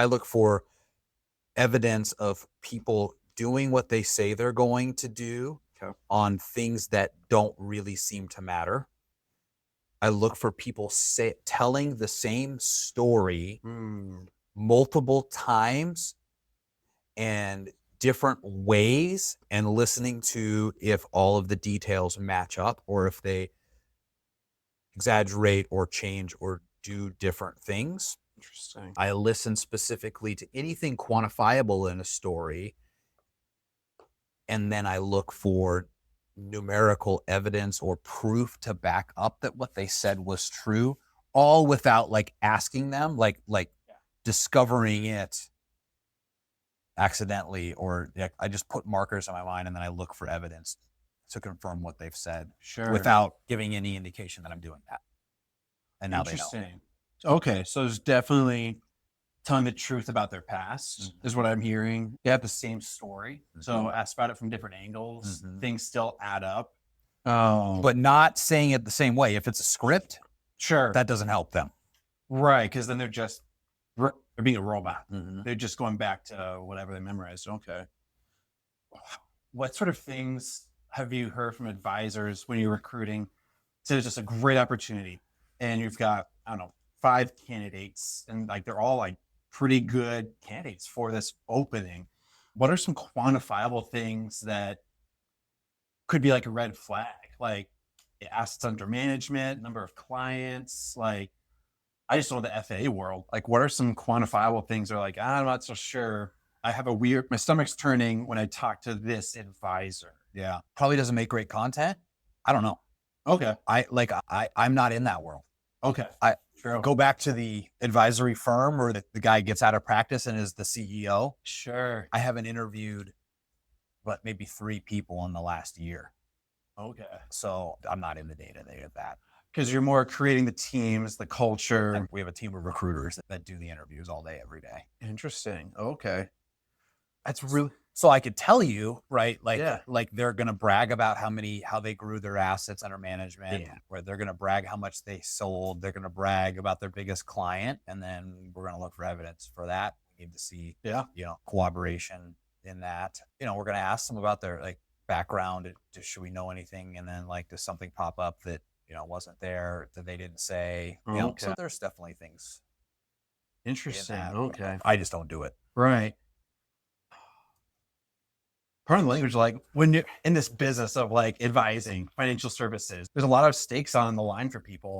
I look for evidence of people doing what they say they're going to do Okay. on things that don't really seem to matter. I look for people telling the same story Mm, multiple times and different ways, and listening to if all of the details match up or if they exaggerate or change or do different things. interesting. I listen specifically to anything quantifiable in a story, and then I look for numerical evidence or proof to back up that what they said was true, all without like asking them, like Yeah. discovering it accidentally, or like, I just put markers in my mind and then I look for evidence to confirm what they've said Sure. without giving any indication that I'm doing that. And now they know. Interesting. Okay. So there's definitely telling the truth about their past is what Mhm. I'm hearing. They have the same story. So Mhm. ask about it from different angles. Mhm. Things still add up. Oh, But not saying it the same way. If it's a script, sure. that doesn't help them. Right. Because then they're being a robot. Mhm. They're just going back to whatever they memorized. Okay. What sort of things have you heard from advisors when you're recruiting? So it's just a great opportunity, and you've got, I don't know, 5 candidates, and like they're all like pretty good candidates for this opening. What are some quantifiable things that could be like a red flag? Like assets under management, number of clients, like I just know the FA world. Like, what are some quantifiable things that are like, I'm not so sure. I have a weird, my stomach's turning when I talk to this advisor. Yeah. Probably doesn't make great content. I don't know. Okay. I'm not in that world. Okay. I True. go back to the advisory firm where the guy gets out of practice and is the CEO. Sure. I haven't interviewed but maybe 3 people in the last year. Okay. So I'm not in the day-to-day of that. Because you're more creating the teams, the And culture. we have a team of recruiters that do the interviews all day, every day. Interesting. Okay. That's really, So I could tell you, right, yeah. like they're going to brag about how they grew their assets under management, Yeah. where they're going to brag how much they sold, they're going to brag about their biggest client, and then we're going to look for evidence for that. We need to see, Yeah. cooperation in that. We're going to ask them about their like background. Should we know anything? And then like, does something pop up that wasn't there that they didn't say? So Okay. there's definitely things in Interesting. that. Okay. I just don't do it. Right. Pardon the language, like when you're in this business of like advising financial services, there's a lot of stakes on the line for people.